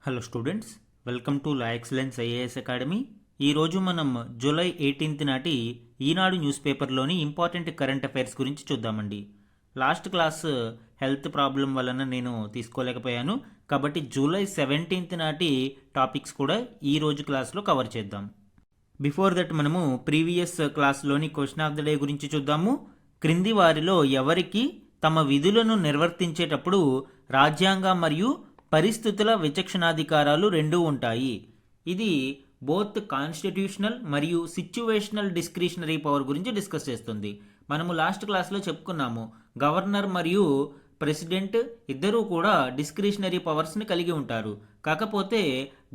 Hello students, welcome to law excellence IAS academy. ఈరోజు మనం July 18 నాటి ఈనాడు న్యూస్ పేపర్లోని ఇంపార్టెంట్ కరెంట్ అఫైర్స్ గురించి చూద్దామండి. లాస్ట్ క్లాస్ హెల్త్ ప్రాబ్లం వలన నేను తీసుకోలేకపోయాను, కాబట్టి జూలై 17 నాటి టాపిక్స్ కూడా ఈరోజు క్లాస్లో కవర్ చేద్దాం. బిఫోర్ దట్ మనము ప్రీవియస్ క్లాస్లోని క్వశ్చన్ ఆఫ్ ద డే గురించి చూద్దాము. క్రింది వారిలో ఎవరికి తమ విధులను నిర్వర్తించేటప్పుడు రాజ్యాంగ మరియు పరిస్థితుల విచక్షణాధికారాలు రెండూ ఉంటాయి? ఇది బోత్ కాన్స్టిట్యూషనల్ మరియు సిచ్యువేషనల్ డిస్క్రిషనరీ పవర్ గురించి డిస్కస్ చేస్తుంది. మనము లాస్ట్ క్లాస్లో చెప్పుకున్నాము, గవర్నర్ మరియు ప్రెసిడెంట్ ఇద్దరూ కూడా డిస్క్రిషనరీ పవర్స్ని కలిగి ఉంటారు. కాకపోతే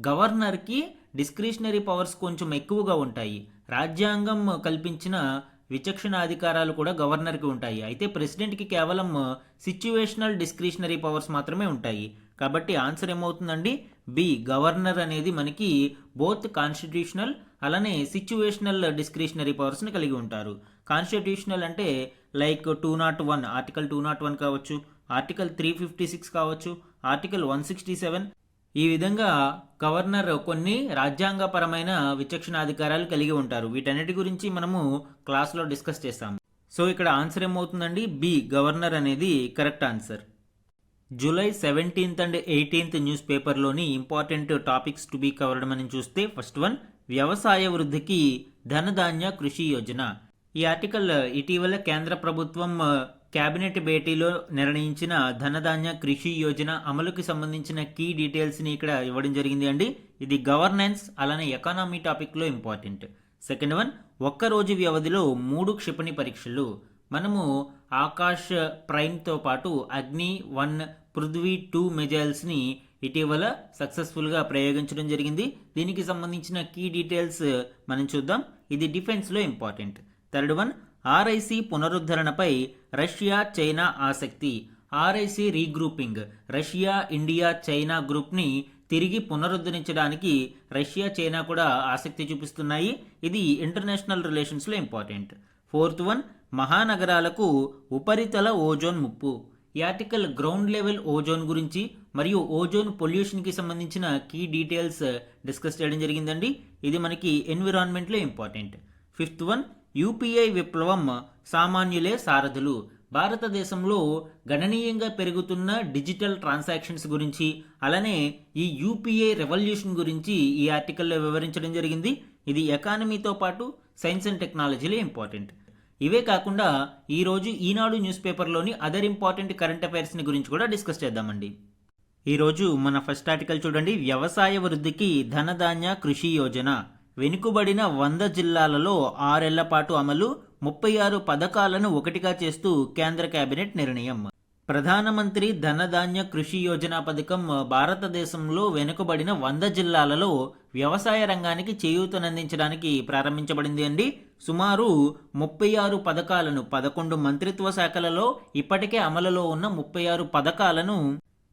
గవర్నర్కి డిస్క్రిషనరీ పవర్స్ కొంచెం ఎక్కువగా ఉంటాయి. రాజ్యాంగం కల్పించిన విచక్షణ అధికారాలు కూడా గవర్నర్కి ఉంటాయి. అయితే ప్రెసిడెంట్కి కేవలం సిచ్యువేషనల్ డిస్క్రిషనరీ పవర్స్ మాత్రమే ఉంటాయి. కాబట్టి ఆన్సర్ ఏమవుతుందండి? బి, గవర్నర్ అనేది మనకి బోత్ కాన్స్టిట్యూషనల్ అలానే సిచ్యువేషనల్ డిస్క్రిషనరీ పవర్స్ని కలిగి ఉంటారు. కాన్స్టిట్యూషనల్ అంటే లైక్ 201 ఆర్టికల్ 201 కావచ్చు, ఆర్టికల్ 356 కావచ్చు, ఆర్టికల్ 167. ఈ విధంగా గవర్నర్ కొన్ని రాజ్యాంగపరమైన విచక్షణాధికారాలు కలిగి ఉంటారు. వీటన్నిటి గురించి మనము క్లాస్లో డిస్కస్ చేస్తాము. సో ఇక్కడ ఆన్సర్ ఏమవుతుందండి? బి, గవర్నర్ అనేది correct answer. July 17 and 18 news పేపర్లోని important topics to be covered మనం చూస్తే, ఫస్ట్ వన్, వ్యవసాయ వృద్ధికి ధనధాన్య కృషి యోజన. ఈ ఆర్టికల్ ఇటీవల కేంద్ర ప్రభుత్వం క్యాబినెట్ భేటీలో నిర్ణయించిన ధనధాన్య కృషి యోజన అమలుకి సంబంధించిన కీ డీటెయిల్స్ని ఇక్కడ ఇవ్వడం జరిగింది అండి. ఇది గవర్నెన్స్ అలానే ఎకానమీ టాపిక్లో ఇంపార్టెంట్. సెకండ్ వన్, ఒక్కరోజు వ్యవధిలో 3 క్షిపణి పరీక్షలు. మనము ఆకాశ్ ప్రైమ్తో పాటు అగ్ని 1, పృథ్వీ 2 మిజైల్స్ని ఇటీవల సక్సెస్ఫుల్గా ప్రయోగించడం జరిగింది. దీనికి సంబంధించిన కీ డీటెయిల్స్ మనం చూద్దాం. ఇది డిఫెన్స్లో ఇంపార్టెంట్. థర్డ్ వన్, ఆర్ఐసి పునరుద్ధరణపై రష్యా చైనా ఆసక్తి. RIC regrouping, Russia India China గ్రూప్ని తిరిగి పునరుద్ధరించడానికి రష్యా చైనా కూడా ఆసక్తి చూపిస్తున్నాయి. ఇది ఇంటర్నేషనల్ రిలేషన్స్లో ఇంపార్టెంట్. ఫోర్త్ వన్, మహానగరాలకు ఉపరితల ఓజోన్ ముప్పు. ఈ ఆర్టికల్ గ్రౌండ్ లెవెల్ ఓజోన్ గురించి మరియు ఓజోన్ పొల్యూషన్కి సంబంధించిన కీ డీటెయిల్స్ డిస్కస్ చేయడం జరిగిందండి. ఇది మనకి ఎన్విరాన్మెంట్లో ఇంపార్టెంట్. ఫిఫ్త్ వన్, యూపీఐ విప్లవం, సామాన్యులే సారథులు. భారతదేశంలో గణనీయంగా పెరుగుతున్న డిజిటల్ ట్రాన్సాక్షన్స్ గురించి అలానే ఈ యూపీఐ రెవల్యూషన్ గురించి ఈ ఆర్టికల్లో వివరించడం జరిగింది. ఇది ఎకానమీతో పాటు సైన్స్ అండ్ టెక్నాలజీలో ఇంపార్టెంట్. ఇవే కాకుండా ఈరోజు ఈనాడు న్యూస్ పేపర్లోని అదర్ ఇంపార్టెంట్ కరెంట్ అఫైర్స్ని గురించి కూడా డిస్కస్ చేద్దామండి. ఈరోజు మన ఫస్ట్ ఆర్టికల్ చూడండి, వ్యవసాయ వృద్ధికి ధనధాన్య కృషి యోజన. వెనుకబడిన 100 జిల్లాలలో 6 ఏళ్ల పాటు అమలు, 36 పథకాలను ఒకటిగా చేస్తూ కేంద్ర కేబినెట్ నిర్ణయం. ప్రధానమంత్రి ధనధాన్య కృషి యోజన పథకం భారతదేశంలో వెనుకబడిన 100 జిల్లాలలో వ్యవసాయ రంగానికి చేయూతనందించడానికి ప్రారంభించబడింది అండి. సుమారు 36 పథకాలను 11 మంత్రిత్వ శాఖలలో ఇప్పటికే అమలులో ఉన్న 36 పథకాలను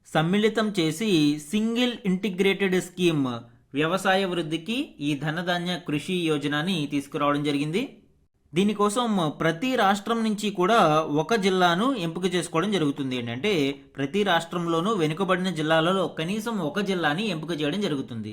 సమ్మిళితం చేసి సింగిల్ ఇంటిగ్రేటెడ్ స్కీమ్ వ్యవసాయ వృద్ధికి ఈ ధనధాన్య కృషి యోజనని తీసుకురావడం జరిగింది. దీనికోసం ప్రతి రాష్ట్రం నుంచి కూడా ఒక జిల్లాను ఎంపిక చేసుకోవడం జరుగుతుంది. ఏంటంటే ప్రతి రాష్ట్రంలోనూ వెనుకబడిన జిల్లాలలో కనీసం ఒక జిల్లాని ఎంపిక చేయడం జరుగుతుంది.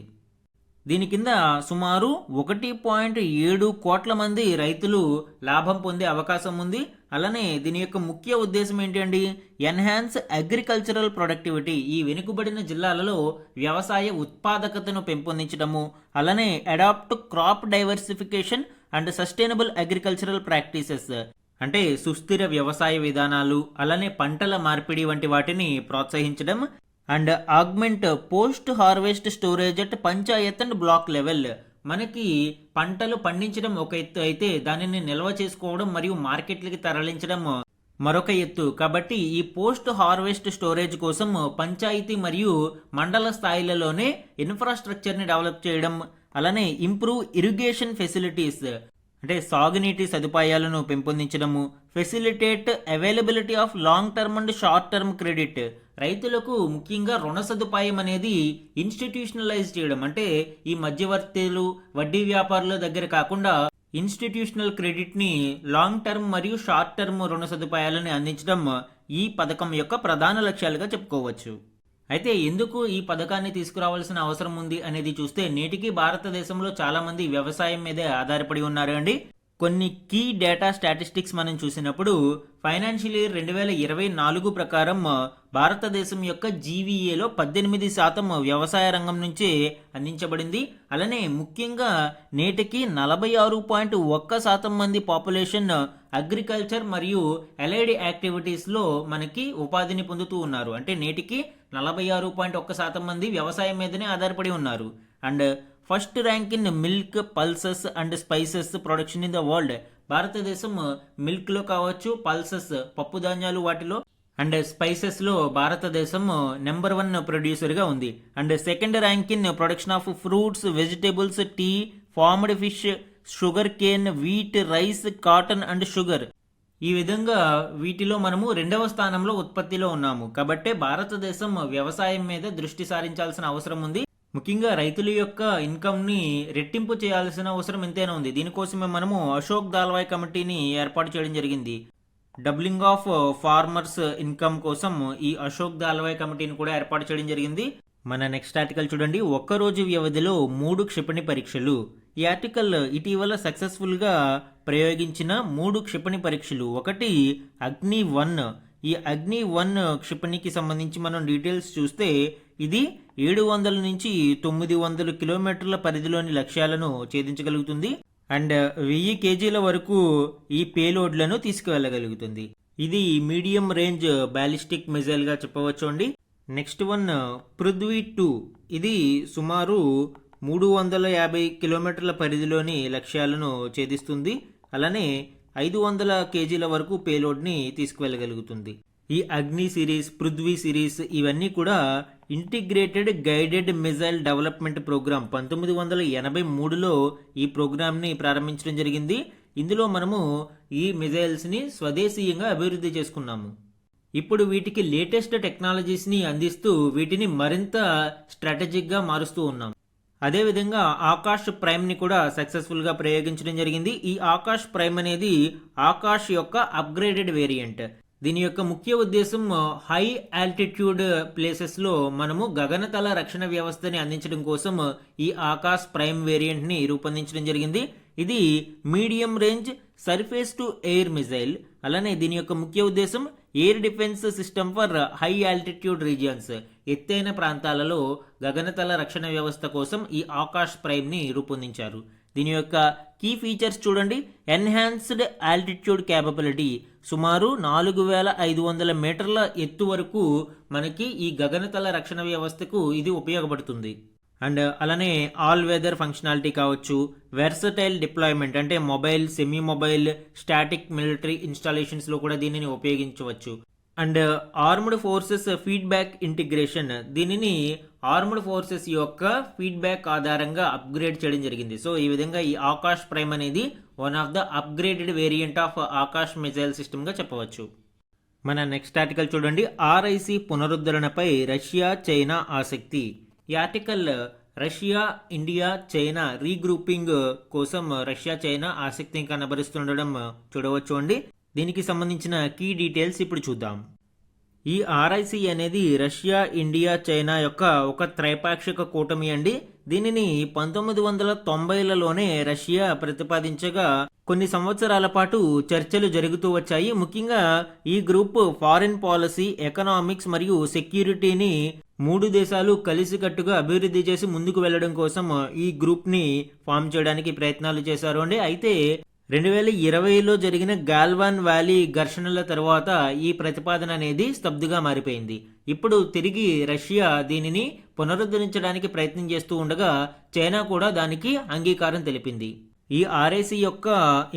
దీని కింద సుమారు 1.7 కోట్ల మంది రైతులు లాభం పొందే అవకాశం ఉంది. అలానే దీని యొక్క ముఖ్య ఉద్దేశం ఏంటి అండి? Enhance agricultural productivity. ఈ వెనుకబడిన జిల్లాలలో వ్యవసాయ ఉత్పాదకతను పెంపొందించడము, అలానే adapt crop diversification and sustainable agricultural practices అంటే సుస్థిర వ్యవసాయ విధానాలు, అలానే పంటల మార్పిడి వంటి వాటిని ప్రోత్సహించడం, and augment post harvest storage at Panchayat and block level. మనకి పంటలు పండించడం ఒక ఎత్తు అయితే దానిని నిల్వ చేసుకోవడం మరియు మార్కెట్లకి తరలించడం మరొక ఎత్తు. కాబట్టి ఈ పోస్ట్ హార్వెస్ట్ స్టోరేజ్ కోసం పంచాయతీ మరియు మండల స్థాయిలలోనే ఇన్ఫ్రాస్ట్రక్చర్ని డెవలప్ చేయడం, అలానే ఇంప్రూవ్ ఇరిగేషన్ ఫెసిలిటీస్ అంటే సాగునీటి సదుపాయాలను పెంపొందించడము, facilitate availability of long term and short term credit. రైతులకు ముఖ్యంగా రుణ సదుపాయం అనేది ఇన్స్టిట్యూషనలైజ్ చేయడం, అంటే ఈ మధ్యవర్తులు వడ్డీ వ్యాపారుల దగ్గర కాకుండా ఇన్స్టిట్యూషనల్ క్రెడిట్ని లాంగ్ టర్మ్ మరియు షార్ట్ టర్మ్ రుణ సదుపాయాలను అందించడం ఈ పథకం యొక్క ప్రధాన లక్ష్యాలుగా చెప్పుకోవచ్చు. అయితే ఎందుకు ఈ పథకాన్ని తీసుకురావాల్సిన అవసరం ఉంది అనేది చూస్తే నేటికి భారతదేశంలో చాలా మంది వ్యవసాయం మీదే ఆధారపడి ఉన్నారు అండి. కొన్ని కీ డేటా స్టాటిస్టిక్స్ మనం చూసినప్పుడు ఫైనాన్షియల్ ఇయర్ 2024 ప్రకారం భారతదేశం యొక్క జీవీఏలో 18% వ్యవసాయ రంగం నుంచే అందించబడింది. అలానే ముఖ్యంగా నేటికి 46.1% మంది పాపులేషన్ అగ్రికల్చర్ మరియు అలైడ్ యాక్టివిటీస్లో మనకి ఉపాధిని పొందుతూ ఉన్నారు. అంటే నేటికి 46.1% మంది వ్యవసాయం మీదనే ఆధారపడి ఉన్నారు. And first rank in milk, pulses and spices production in the world. భారతదేశం మిల్క్లో కావచ్చు, పల్సెస్ పప్పు ధాన్యాలు వాటిలో, అండ్ స్పైసెస్లో భారతదేశం నెంబర్ 1 ప్రొడ్యూసర్గా ఉంది. And second rank in production of fruits, vegetables, tea, farmed fish, sugar cane, wheat, rice, cotton and sugar. ఈ విధంగా వీటిలో మనము 2వ స్థానంలో ఉత్పత్తిలో ఉన్నాము. కాబట్టి భారతదేశం వ్యవసాయం మీద దృష్టి సారించాల్సిన అవసరం ఉంది. ముఖ్యంగా రైతుల యొక్క ఇన్కమ్ని రెట్టింపు చేయాల్సిన అవసరం ఎంతైనా ఉంది. దీనికోసమే మనము అశోక్ దాల్వాయ్ కమిటీని ఏర్పాటు చేయడం జరిగింది. డబ్లింగ్ ఆఫ్ ఫార్మర్స్ ఇన్కమ్ కోసం ఈ అశోక్ దాల్వాయ్ కమిటీని కూడా ఏర్పాటు చేయడం జరిగింది. మన నెక్స్ట్ ఆర్టికల్ చూడండి. ఒక్కరోజు వ్యవధిలో 3 క్షిపణి పరీక్షలు. ఈ ఆర్టికల్ ఇటీవల సక్సెస్ఫుల్గా ప్రయోగించిన 3 క్షిపణి పరీక్షలు. ఒకటి అగ్ని-1. ఈ అగ్ని-1 క్షిపణికి సంబంధించి మనం డీటెయిల్స్ చూస్తే ఇది 700 నుంచి 900 కిలోమీటర్ల పరిధిలోని లక్ష్యాలను ఛేదించగలుగుతుంది. అండ్ 1000 కేజీల వరకు ఈ పేలోడ్లను తీసుకువెళ్ళగలుగుతుంది. ఇది మీడియం రేంజ్ బ్యాలిస్టిక్ మిజైల్గా చెప్పవచ్చు అండి. నెక్స్ట్ వన్ పృథ్వీ-2. ఇది సుమారు 350 కిలోమీటర్ల పరిధిలోని లక్ష్యాలను ఛేదిస్తుంది. అలానే 500 కేజీల వరకు పేలోడ్ని తీసుకువెళ్ళగలుగుతుంది. ఈ అగ్ని సిరీస్, పృథ్వీ సిరీస్ ఇవన్నీ కూడా integrated guided missile development programme 1983లో ఈ ప్రోగ్రామ్ని ప్రారంభించడం జరిగింది. ఇందులో మనము ఈ మిజైల్స్ని స్వదేశీయంగా అభివృద్ధి చేసుకున్నాము. ఇప్పుడు వీటికి లేటెస్ట్ టెక్నాలజీస్ని అందిస్తూ వీటిని మరింత స్ట్రాటజిక్గా మారుస్తూ ఉన్నాం. అదేవిధంగా ఆకాష్ ప్రైమ్ని కూడా సక్సెస్ఫుల్గా ప్రయోగించడం జరిగింది. ఈ ఆకాష్ ప్రైమ్ అనేది ఆకాష్ యొక్క అప్గ్రేడెడ్ వేరియంట్. దీని యొక్క ముఖ్య ఉద్దేశం హై ఆల్టిట్యూడ్ ప్లేసెస్లో మనము గగనతల రక్షణ వ్యవస్థని అందించడం కోసం ఈ ఆకాష్ ప్రైమ్ వేరియంట్ని రూపొందించడం జరిగింది. ఇది medium range surface to air missile. అలానే దీని యొక్క ముఖ్య ఉద్దేశం air defence system for high altitude regions. ఎత్తైన ప్రాంతాలలో గగనతల రక్షణ వ్యవస్థ కోసం ఈ ఆకాష్ ప్రైమ్ని రూపొందించారు. దీని యొక్క కీ ఫీచర్స్ చూడండి. Enhanced altitude capability. సుమారు 4500 మీటర్ల ఎత్తు వరకు మనకి ఈ గగనతల రక్షణ వ్యవస్థకు ఇది ఉపయోగపడుతుంది. అండ్ అలానే ఆల్ వెదర్ ఫంక్షనాలిటీ కావచ్చు, వెర్సటైల్ డిప్లాయ్మెంట్ అంటే mobile, semi mobile, static military ఇన్స్టాలేషన్స్లో కూడా దీనిని ఉపయోగించవచ్చు. And armed forces feedback integration. దీనిని ఆర్మ్డ్ ఫోర్సెస్ యొక్క ఫీడ్బ్యాక్ ఆధారంగా అప్గ్రేడ్ చేయడం జరిగింది. సో ఈ విధంగా ఈ ఆకాష్ ప్రైమ్ అనేది one of the upgraded variant of Akash missile సిస్టమ్గా చెప్పవచ్చు. మన నెక్స్ట్ ఆర్టికల్ చూడండి. ఆర్ఐసి పునరుద్ధరణపై రష్యా, చైనా ఆసక్తి. ఈ article Russia, India, China regrouping కోసం రష్యా, చైనా ఆసక్తిని కనబరుస్తుండడం చూడవచ్చు అండి. దీనికి సంబంధించిన కీ డీటెయిల్స్ ఇప్పుడు చూద్దాం. ఈ ఆర్ఐసి అనేది రష్యా, ఇండియా, చైనా యొక్క ఒక త్రైపాక్షిక కూటమి అండి. దీనిని 1990లలోనే రష్యా ప్రతిపాదించగా కొన్ని సంవత్సరాల పాటు చర్చలు జరుగుతూ వచ్చాయి. ముఖ్యంగా ఈ గ్రూప్ ఫారిన్ పాలసీ, ఎకనామిక్స్ మరియు సెక్యూరిటీని 3 దేశాలు కలిసికట్టుగా అభివృద్ధి చేసి ముందుకు వెళ్లడం కోసం ఈ గ్రూప్ని ఫామ్ చేయడానికి ప్రయత్నాలు చేశారు అండి. అయితే 2020లో జరిగిన గాల్వాన్ వ్యాలీ ఘర్షణల తర్వాత ఈ ప్రతిపాదన అనేది స్తబ్దుగా మారిపోయింది. ఇప్పుడు తిరిగి రష్యా దీనిని పునరుద్ధరించడానికి ప్రయత్నం చేస్తూ ఉండగా చైనా కూడా దానికి అంగీకారం తెలిపింది. ఈ ఆర్ఐసి యొక్క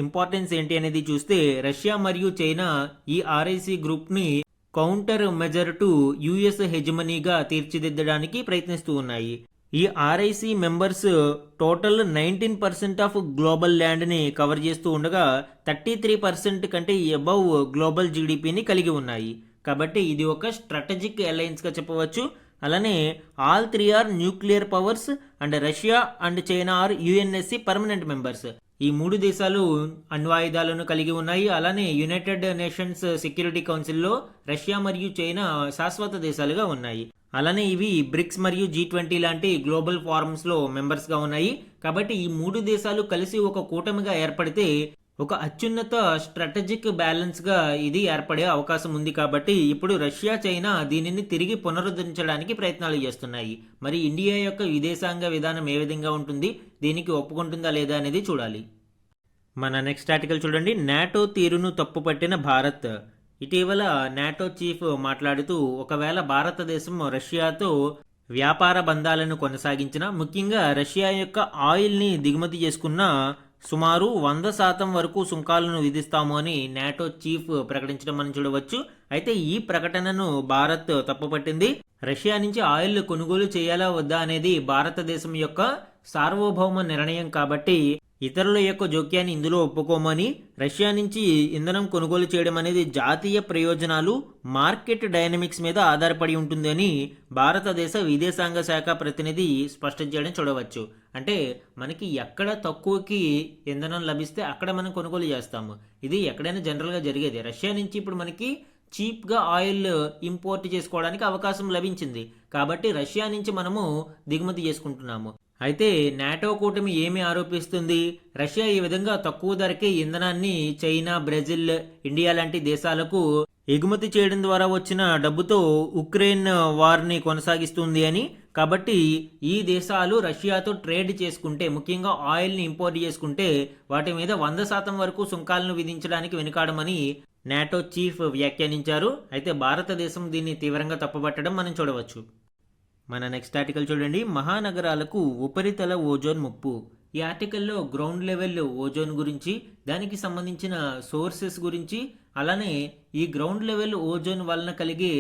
ఇంపార్టెన్స్ ఏంటి అనేది చూస్తే రష్యా మరియు చైనా ఈ ఆర్ఐసి గ్రూప్ని కౌంటర్ మెజర్ టు యుఎస్ హెజమనీగా తీర్చిదిద్దడానికి ప్రయత్నిస్తూ ఉన్నాయి. ఈ RIC members total 19% of global ల్యాండ్ని కవర్ చేస్తూ ఉండగా 33% కంటే అబవ్ గ్లోబల్ జీడిపిని కలిగి ఉన్నాయి. కాబట్టి ఇది ఒక స్ట్రాటజిక్ అలయన్స్గా చెప్పవచ్చు. అలానే all 3 are nuclear powers and Russia and China are UNSC permanent members. ఈ 3 దేశాలు అణ్వాయుధాలను కలిగి ఉన్నాయి. అలానే యునైటెడ్ నేషన్స్ సెక్యూరిటీ కౌన్సిల్లో రష్యా మరియు చైనా శాశ్వత దేశాలుగా ఉన్నాయి. అలానే ఇవి బ్రిక్స్ మరియు G20 లాంటి గ్లోబల్ ఫారమ్స్లో మెంబర్స్గా ఉన్నాయి. కాబట్టి ఈ 3 దేశాలు కలిసి ఒక కూటమిగా ఏర్పడితే ఒక అత్యున్నత స్ట్రాటజిక్ బ్యాలెన్స్గా ఇది ఏర్పడే అవకాశం ఉంది. కాబట్టి ఇప్పుడు రష్యా, చైనా దీనిని తిరిగి పునరుద్ధరించడానికి ప్రయత్నాలు చేస్తున్నాయి. మరి ఇండియా యొక్క విదేశాంగ విధానం ఏ విధంగా ఉంటుంది, దీనికి ఒప్పుకుంటుందా లేదా అనేది చూడాలి. మన నెక్స్ట్ ఆర్టికల్ చూడండి. నాటో తీరును తప్పుపట్టిన భారత్. ఇటీవల నాటో చీఫ్ మాట్లాడుతూ ఒకవేళ భారతదేశం రష్యాతో వ్యాపార బంధాలను కొనసాగించిన, ముఖ్యంగా రష్యా యొక్క ఆయిల్ని దిగుమతి చేసుకున్న సుమారు 100% వరకు సుంకాలను విధిస్తాము అని నాటో చీఫ్ ప్రకటించడం మనం చూడవచ్చు. అయితే ఈ ప్రకటనను భారత్ తప్పుపట్టింది. రష్యా నుంచి ఆయిల్ కొనుగోలు చేయాలా వద్దా అనేది భారతదేశం యొక్క సార్వభౌమ నిర్ణయం. కాబట్టి ఇతరుల యొక్క జోక్యాన్ని ఇందులో ఒప్పుకోమని, రష్యా నుంచి ఇంధనం కొనుగోలు చేయడం అనేది జాతీయ ప్రయోజనాలు, మార్కెట్ డైనమిక్స్ మీద ఆధారపడి ఉంటుందని భారతదేశ విదేశాంగ శాఖ ప్రతినిధి స్పష్టం చేయడం చూడవచ్చు. అంటే మనకి ఎక్కడ తక్కువకి ఇంధనం లభిస్తే అక్కడ మనం కొనుగోలు చేస్తాము. ఇది ఎక్కడైనా జనరల్గా జరిగేది. రష్యా నుంచి ఇప్పుడు మనకి చీప్గా ఆయిల్ ఇంపోర్ట్ చేసుకోవడానికి అవకాశం లభించింది. కాబట్టి రష్యా నుంచి మనము దిగుమతి చేసుకుంటున్నాము. అయితే నాటో కూటమి ఏమి ఆరోపిస్తుంది? రష్యా ఈ విధంగా తక్కువ ధరకే ఇంధనాన్ని చైనా, బ్రెజిల్, ఇండియా లాంటి దేశాలకు ఎగుమతి చేయడం ద్వారా వచ్చిన డబ్బుతో ఉక్రెయిన్ వార్ని కొనసాగిస్తుంది అని. కాబట్టి ఈ దేశాలు రష్యాతో ట్రేడ్ చేసుకుంటే, ముఖ్యంగా ఆయిల్ని ఇంపోర్ట్ చేసుకుంటే వాటి మీద 100% వరకు సుంకాలను విధించడానికి వెనుకాడమని నాటో చీఫ్ వ్యాఖ్యానించారు. అయితే భారతదేశం దీన్ని తీవ్రంగా తప్పుపట్టడం మనం చూడవచ్చు. మన నెక్స్ట్ ఆర్టికల్ చూడండి. మహానగరాలకు ఉపరితల ఓజోన్ ముప్పు. ఈ ఆర్టికల్లో గ్రౌండ్ లెవెల్ ఓజోన్ గురించి, దానికి సంబంధించిన సోర్సెస్ గురించి, అలానే ఈ గ్రౌండ్ లెవెల్ ఓజోన్ వలన కలిగే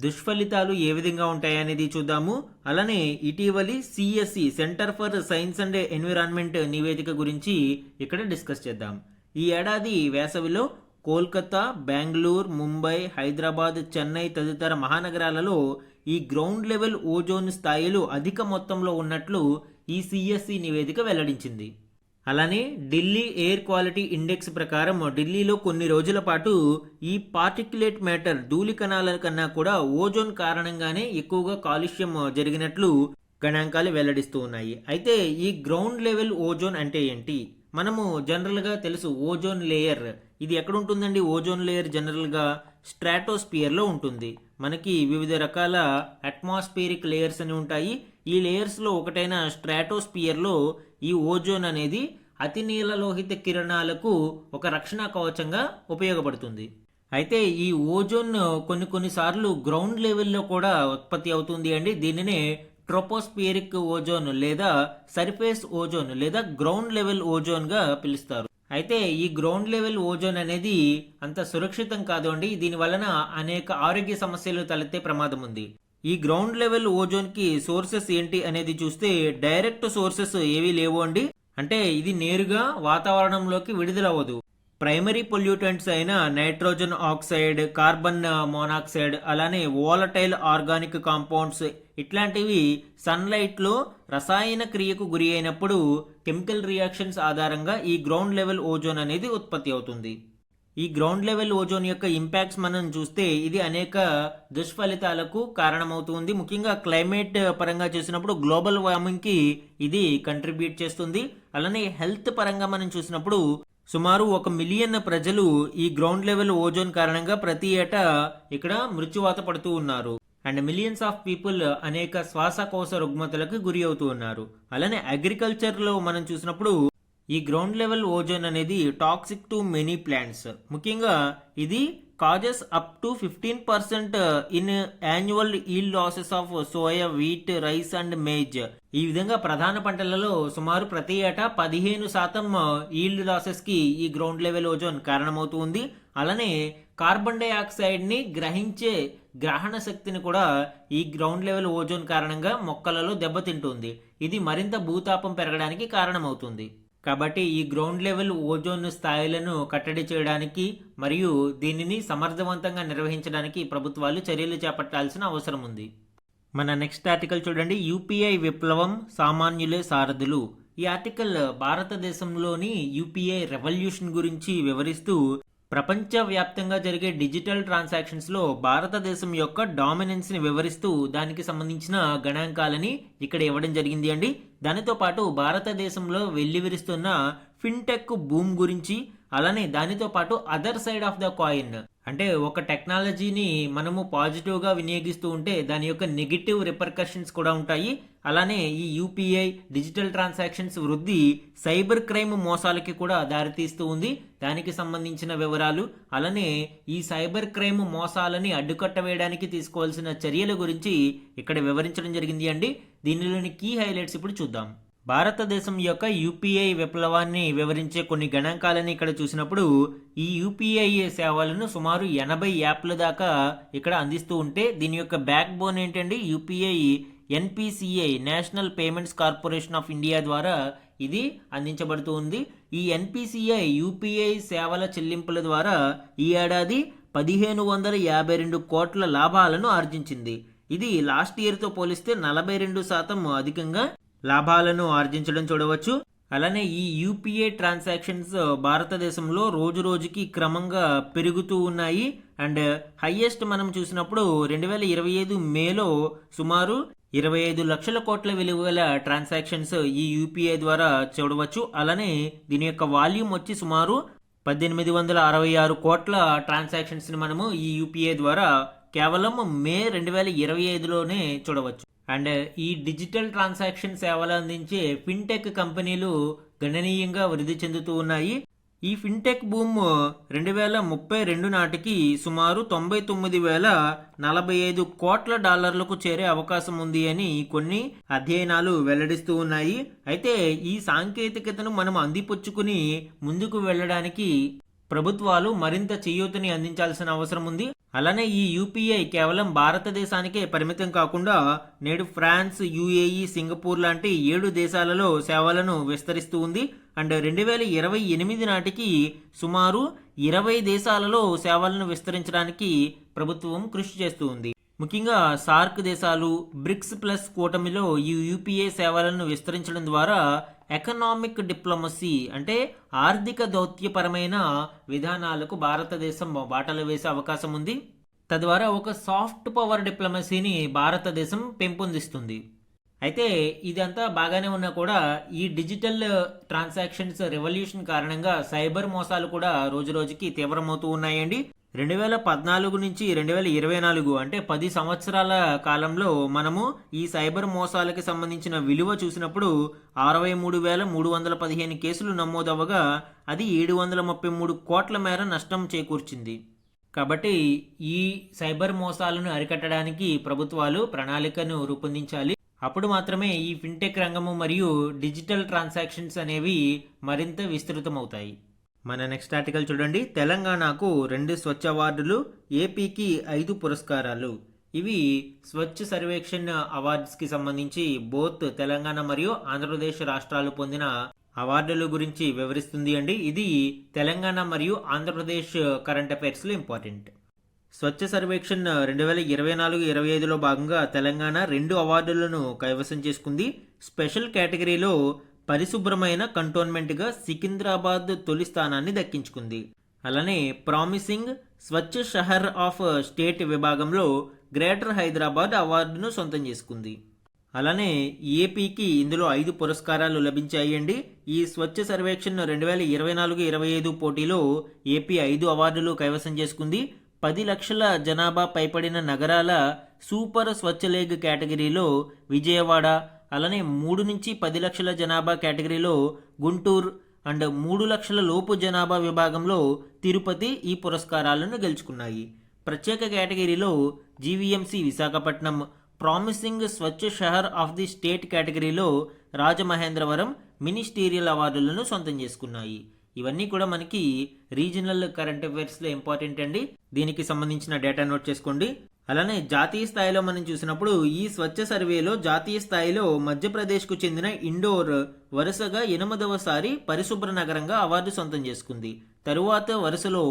దుష్ఫలితాలు ఏ విధంగా ఉంటాయనేది చూద్దాము. అలానే ఇటీవలి CSE centre for science and environment నివేదిక గురించి ఇక్కడ డిస్కస్ చేద్దాం. ఈ ఏడాది వేసవిలో కోల్కతా, బెంగళూరు, ముంబై, హైదరాబాద్, చెన్నై తదితర మహానగరాలలో ఈ గ్రౌండ్ లెవెల్ ఓజోన్ స్థాయిలు అధిక మొత్తంలో ఉన్నట్లు ఈ CSE నివేదిక వెల్లడించింది. అలానే ఢిల్లీ ఎయిర్ క్వాలిటీ ఇండెక్స్ ప్రకారం ఢిల్లీలో కొన్ని రోజుల పాటు ఈ పార్టిక్యులేట్ మ్యాటర్, ధూళి కణాల కన్నా కూడా ఓజోన్ కారణంగానే ఎక్కువగా కాలుష్యం జరిగినట్లు గణాంకాలు వెల్లడిస్తూ ఉన్నాయి. అయితే ఈ గ్రౌండ్ లెవెల్ ఓజోన్ అంటే ఏంటి? మనము జనరల్గా తెలుసు ఓజోన్ లేయర్. ఇది ఎక్కడ ఉంటుందండి? ఓజోన్ లేయర్ జనరల్గా స్ట్రాటోస్పియర్లో ఉంటుంది. మనకి వివిధ రకాల అట్మాస్ఫియరిక్ లేయర్స్ అని ఉంటాయి. ఈ లేయర్స్లో ఒకటైన స్ట్రాటోస్పియర్లో ఈ ఓజోన్ అనేది అతి నీలలోహిత కిరణాలకు ఒక రక్షణ కవచంగా ఉపయోగపడుతుంది. అయితే ఈ ఓజోన్ కొన్నిసార్లు గ్రౌండ్ లెవెల్లో కూడా ఉత్పత్తి అవుతుంది అండి. దీనినే ట్రోపోస్పియరిక్ ఓజోన్ లేదా సర్ఫేస్ ఓజోన్ లేదా గ్రౌండ్ లెవెల్ ఓజోన్గా పిలుస్తారు. అయితే ఈ గ్రౌండ్ లెవెల్ ఓజోన్ అనేది అంత సురక్షితం కాదు అండి. దీని వలన అనేక ఆరోగ్య సమస్యలు తలెత్తే ప్రమాదం ఉంది. ఈ గ్రౌండ్ లెవెల్ ఓజోన్కి సోర్సెస్ ఏంటి అనేది చూస్తే డైరెక్ట్ సోర్సెస్ ఏవీ లేవు అండి. అంటే ఇది నేరుగా వాతావరణంలోకి విడుదలవ్వదు. ప్రైమరీ పొల్యూటెంట్స్ అయిన నైట్రోజన్ ఆక్సైడ్, కార్బన్ మోనాక్సైడ్, అలానే వోలటైల్ ఆర్గానిక్ కాంపౌండ్స్ ఇట్లాంటివి సన్లైట్లో రసాయన క్రియకు గురి అయినప్పుడు కెమికల్ రియాక్షన్స్ ఆధారంగా ఈ గ్రౌండ్ లెవెల్ ఓజోన్ అనేది ఉత్పత్తి అవుతుంది. ఈ గ్రౌండ్ లెవెల్ ఓజోన్ యొక్క ఇంపాక్ట్స్ మనం చూస్తే ఇది అనేక దుష్ఫలితాలకు కారణమవుతుంది. ముఖ్యంగా క్లైమేట్ పరంగా చూసినప్పుడు గ్లోబల్ వార్మింగ్కి ఇది కంట్రిబ్యూట్ చేస్తుంది. అలానే హెల్త్ పరంగా మనం చూసినప్పుడు సుమారు 1 మిలియన్ ప్రజలు ఈ గ్రౌండ్ లెవెల్ ఓజోన్ కారణంగా ప్రతి ఏటా ఇక్కడ మృత్యువాత పడుతూ ఉన్నారు. అండ్ మిలియన్స్ ఆఫ్ పీపుల్ అనేక శ్వాసకోశ రుగ్మతలకు గురి అవుతూ ఉన్నారు. అలానే అగ్రికల్చర్లో మనం చూసినప్పుడు ఈ గ్రౌండ్ లెవెల్ ఓజోన్ అనేది టాక్సిక్ టు మెనీ ప్లాంట్స్. ముఖ్యంగా ఇది causes up to 15% in annual yield losses of soya, wheat, rice and maize. ఈ విధంగా ప్రధాన పంటలలో సుమారు ప్రతి ఏటా 15% ఈల్డ్ లాసెస్ కి ఈ గ్రౌండ్ లెవెల్ ఓజోన్ కారణమవుతుంది. అలానే కార్బన్ డైఆక్సైడ్ ని గ్రహించే గ్రహణ శక్తిని కూడా ఈ గ్రౌండ్ లెవెల్ ఓజోన్ కారణంగా మొక్కలలో దెబ్బతింటుంది. ఇది మరింత భూతాపం పెరగడానికి కారణమవుతుంది. కాబట్టి ఈ గ్రౌండ్ లెవెల్ ఓజోన్ స్థాయిలను కట్టడి చేయడానికి మరియు దీనిని సమర్థవంతంగా నిర్వహించడానికి ప్రభుత్వాలు చర్యలు చేపట్టాల్సిన అవసరం ఉంది. మన నెక్స్ట్ ఆర్టికల్ చూడండి. UPI విప్లవం, సామాన్యులే సారథులు. ఈ ఆర్టికల్ భారతదేశంలోని UPI రెవల్యూషన్ గురించి వివరిస్తూ ప్రపంచవ్యాప్తంగా జరిగే డిజిటల్ ట్రాన్సాక్షన్స్లో భారతదేశం యొక్క డామినెన్స్ని వివరిస్తూ దానికి సంబంధించిన గణాంకాలని ఇక్కడ ఇవ్వడం జరిగింది అండి. దానితో పాటు భారతదేశంలో వెల్లివిరుస్తున్న ఫిన్టెక్ బూమ్ గురించి, అలానే దానితో పాటు other side of the coin, అంటే ఒక టెక్నాలజీని మనము పాజిటివ్గా వినియోగిస్తూ ఉంటే దాని యొక్క నెగిటివ్ రిపర్కషన్స్ కూడా ఉంటాయి. అలానే ఈ యూపీఐ డిజిటల్ ట్రాన్సాక్షన్స్ వృద్ధి సైబర్ క్రైమ్ మోసాలకి కూడా దారితీస్తూ ఉంది. దానికి సంబంధించిన వివరాలు, అలానే ఈ సైబర్ క్రైమ్ మోసాలని అడ్డుకట్ట వేయడానికి తీసుకోవాల్సిన చర్యల గురించి ఇక్కడ వివరించడం జరిగింది అండి. దీనిలోని కీ హైలైట్స్ ఇప్పుడు చూద్దాం. భారతదేశం యొక్క యూపీఐ విప్లవాన్ని వివరించే కొన్ని గణాంకాలని ఇక్కడ చూసినప్పుడు ఈ యూపీఐ సేవలను సుమారు 80 యాప్ల దాకా ఇక్కడ అందిస్తూ ఉంటే దీని యొక్క బ్యాక్ బోన్ ఏంటండి, UPI NPCI national payments corporation of India ద్వారా ఇది అందించబడుతూ ఉంది. ఈ ఎన్పిసిఐ యూపీఐ సేవల చెల్లింపుల ద్వారా ఈ ఏడాది 1552 కోట్ల లాభాలను ఆర్జించింది. ఇది లాస్ట్ ఇయర్తో పోలిస్తే 42% అధికంగా లాభాలను ఆర్జించడం చూడవచ్చు. అలానే ఈ యూపీఐ ట్రాన్సాక్షన్స్ భారతదేశంలో రోజు రోజుకి క్రమంగా పెరుగుతూ ఉన్నాయి. అండ్ హైయెస్ట్ మనం చూసినప్పుడు 2025 మేలో సుమారు 25 లక్షల కోట్ల విలువ గల ట్రాన్సాక్షన్స్ ఈ యూపీఐ ద్వారా చూడవచ్చు. అలానే దీని యొక్క వాల్యూమ్ వచ్చి సుమారు 1866 కోట్ల ట్రాన్సాక్షన్స్ ని మనము ఈ యూపీఐ ద్వారా కేవలం మే 2025లోనే చూడవచ్చు. అండ్ ఈ డిజిటల్ ట్రాన్సాక్షన్ సేవలు అందించే ఫిన్టెక్ కంపెనీలు గణనీయంగా వృద్ధి చెందుతూ ఉన్నాయి. ఈ ఫిన్టెక్ బూమ్ 2032 నాటికి సుమారు 99,045 కోట్ల డాలర్లకు చేరే అవకాశం ఉంది అని కొన్ని అధ్యయనాలు వెల్లడిస్తూ ఉన్నాయి. అయితే ఈ సాంకేతికతను మనం అందిపుచ్చుకుని ముందుకు వెళ్ళడానికి ప్రభుత్వాలు మరింత చేయూతని అందించాల్సిన అవసరం ఉంది. అలానే ఈ యూపీఐ కేవలం భారతదేశానికే పరిమితం కాకుండా నేడు ఫ్రాన్స్, యుఏఈ, సింగపూర్ లాంటి 7 దేశాలలో సేవలను విస్తరిస్తూ ఉంది. అండ్ 2028 నాటికి సుమారు 20 దేశాలలో సేవలను విస్తరించడానికి ప్రభుత్వం కృషి చేస్తూ ఉంది. ముఖ్యంగా సార్క్ దేశాలు, బ్రిక్స్ ప్లస్ కూటమిలో ఈ యూపీఐ సేవలను విస్తరించడం ద్వారా ఎకనామిక్ డిప్లొమసీ అంటే ఆర్థిక దౌత్యపరమైన విధానాలకు భారతదేశం బాటలు వేసే అవకాశం ఉంది. తద్వారా ఒక సాఫ్ట్ పవర్ డిప్లొమసీని భారతదేశం పెంపొందిస్తుంది. అయితే ఇదంతా బాగానే ఉన్నా కూడా ఈ డిజిటల్ ట్రాన్సాక్షన్స్ రెవల్యూషన్ కారణంగా సైబర్ మోసాలు కూడా రోజు రోజుకి తీవ్రమవుతూ ఉన్నాయండి. 2014 నుంచి 2024 అంటే 10 సంవత్సరాల కాలంలో మనము ఈ సైబర్ మోసాలకి సంబంధించిన విలువ చూసినప్పుడు 63,315 కేసులు నమోదవగా అది 733 కోట్ల మేర నష్టం చేకూర్చింది. కాబట్టి ఈ సైబర్ మోసాలను అరికట్టడానికి ప్రభుత్వాలు ప్రణాళికను రూపొందించాలి. అప్పుడు మాత్రమే ఈ ఫిన్టెక్ రంగము మరియు డిజిటల్ ట్రాన్సాక్షన్స్ అనేవి మరింత విస్తృతమవుతాయి. మన నెక్స్ట్ ఆర్టికల్ చూడండి. తెలంగాణకు 2 స్వచ్ఛ అవార్డులు, ఏపీకి 5 పురస్కారాలు. ఇవి స్వచ్ఛ సర్వేక్షణ్ అవార్డ్స్కి సంబంధించి బోత్ తెలంగాణ మరియు ఆంధ్రప్రదేశ్ రాష్ట్రాలు పొందిన అవార్డుల గురించి వివరిస్తుంది అండి. ఇది తెలంగాణ మరియు ఆంధ్రప్రదేశ్ కరెంట్ అఫైర్స్లో ఇంపార్టెంట్. స్వచ్ఛ సర్వేక్షణ్ 2024-25లో భాగంగా తెలంగాణ 2 అవార్డులను కైవసం చేసుకుంది. స్పెషల్ కేటగిరీలో పరిశుభ్రమైన కంటోన్మెంట్గా సికింద్రాబాద్ తొలి స్థానాన్ని దక్కించుకుంది. అలానే promising Swachh Shahar of state విభాగంలో గ్రేటర్ హైదరాబాద్ అవార్డును సొంతం చేసుకుంది. అలానే ఏపీకి ఇందులో 5 పురస్కారాలు లభించాయండి. ఈ స్వచ్ఛ సర్వేక్షణ్ 2024-25 పోటీలో ఏపీ 5 అవార్డులు కైవసం చేసుకుంది. 10 లక్షల జనాభా పైపడిన నగరాల సూపర్ స్వచ్ఛ లేగ్ కేటగిరీలో విజయవాడ, అలానే 3 నుంచి 10 లక్షల జనాభా కేటగిరీలో గుంటూరు అండ్ 3 లక్షల లోపు జనాభా విభాగంలో తిరుపతి ఈ పురస్కారాలను గెలుచుకున్నాయి. ప్రత్యేక కేటగిరీలో GVMC Visakhapatnam, promising Swachh Shahar of the state కేటగిరీలో రాజమహేంద్రవరం మినిస్టీరియల్ అవార్డులను సొంతం చేసుకున్నాయి. ఇవన్నీ కూడా మనకి రీజనల్ కరెంట్ అఫైర్స్లో ఇంపార్టెంట్ అండి. దీనికి సంబంధించిన డేటా నోట్ చేసుకోండి. అలానే జాతీయ స్థాయిలో మనం చూసినప్పుడు ఈ స్వచ్ఛ సర్వేలో జాతీయ స్థాయిలో మధ్యప్రదేశ్కు చెందిన ఇండోర్ వరుసగా 8వసారి పరిశుభ్ర నగరంగా అవార్డు సొంతం చేసుకుంది. తరువాత వరుసలో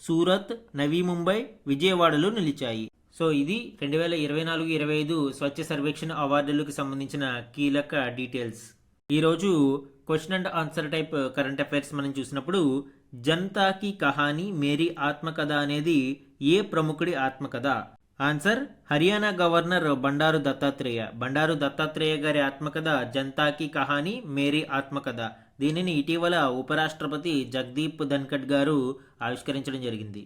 సూరత్, నవీ ముంబై, విజయవాడలో నిలిచాయి. సో ఇది 2024-25 స్వచ్ఛ సర్వేక్షణ అవార్డులకు సంబంధించిన కీలక డీటెయిల్స్. ఈరోజు question and answer type current affairs మనం చూసినప్పుడు జనతా కీ కహానీ మేరీ ఆత్మకథ అనేది ఏ ప్రముఖుడి ఆత్మకథ? Answer Haryana governor Bandaru Dattatreya. బండారు దత్తాత్రేయ గారి ఆత్మకథ జనతా కీ కహానీ మేరీ ఆత్మకథ. దీనిని ఇటీవల ఉపరాష్ట్రపతి జగదీప్ ధన్కడ్ గారు ఆవిష్కరించడం జరిగింది.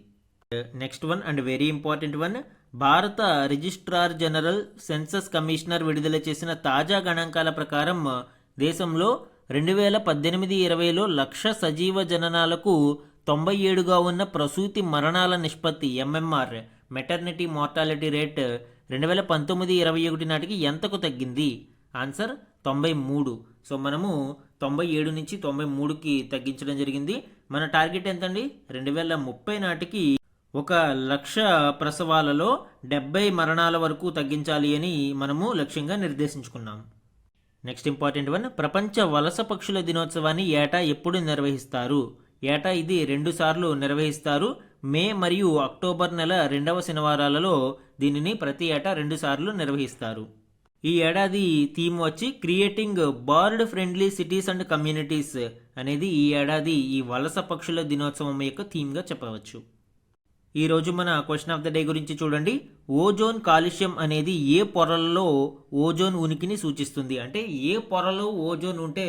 Next one and very important one. భారత రిజిస్ట్రార్ జనరల్ సెన్సస్ కమిషనర్ విడుదల చేసిన తాజా గణాంకాల ప్రకారం దేశంలో 2018-20లో లక్ష సజీవ జననాలకు 97గా ఉన్న ప్రసూతి మరణాల నిష్పత్తి ఎంఎంఆర్ మెటర్నిటీ మార్టాలిటీ రేట్ 2019-21 నాటికి ఎంతకు తగ్గింది? ఆన్సర్ 93. సో మనము 97 నుంచి 93కి తగ్గించడం జరిగింది. మన టార్గెట్ ఎంతండి? 2030 నాటికి 1,00,000 ప్రసవాలలో 70 మరణాల వరకు తగ్గించాలి అని మనము లక్ష్యంగా నిర్దేశించుకున్నాం. Next important one. ప్రపంచ వలస పక్షుల దినోత్సవాన్ని ఏటా ఎప్పుడు నిర్వహిస్తారు? ఏటా ఇది 2 సార్లు నిర్వహిస్తారు. మే మరియు అక్టోబర్ నెల 2వ శనివారాలలో దీనిని ప్రతి ఏటా 2 సార్లు నిర్వహిస్తారు. ఈ ఏడాది థీమ్ వచ్చి creating bird friendly cities and communities అనేది ఈ ఏడాది ఈ వలస పక్షుల దినోత్సవం యొక్క థీమ్గా చెప్పవచ్చు. ఈరోజు మన క్వశ్చన్ ఆఫ్ ద డే గురించి చూడండి. ఓజోన్ కాలుష్యం అనేది ఏ పొరలలో ఓజోన్ ఉనికిని సూచిస్తుంది? అంటే ఏ పొరలో ఓజోన్ ఉంటే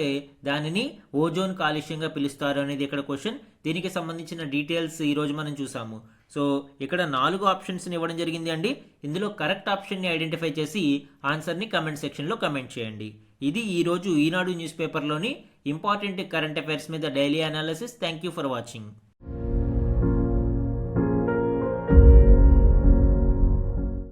దానిని ఓజోన్ కాలుష్యంగా పిలుస్తారు అనేది ఇక్కడ క్వశ్చన్. దీనికి సంబంధించిన డీటెయిల్స్ ఈరోజు మనం చూసాము. సో ఇక్కడ 4 ఆప్షన్స్ని ఇవ్వడం జరిగింది అండి. ఇందులో కరెక్ట్ ఆప్షన్ని ఐడెంటిఫై చేసి ఆన్సర్ని కమెంట్ సెక్షన్లో కమెంట్ చేయండి. ఇది ఈరోజు ఈనాడు న్యూస్ పేపర్లోని ఇంపార్టెంట్ కరెంట్ అఫైర్స్ మీద daily analysis. Thank you for watching.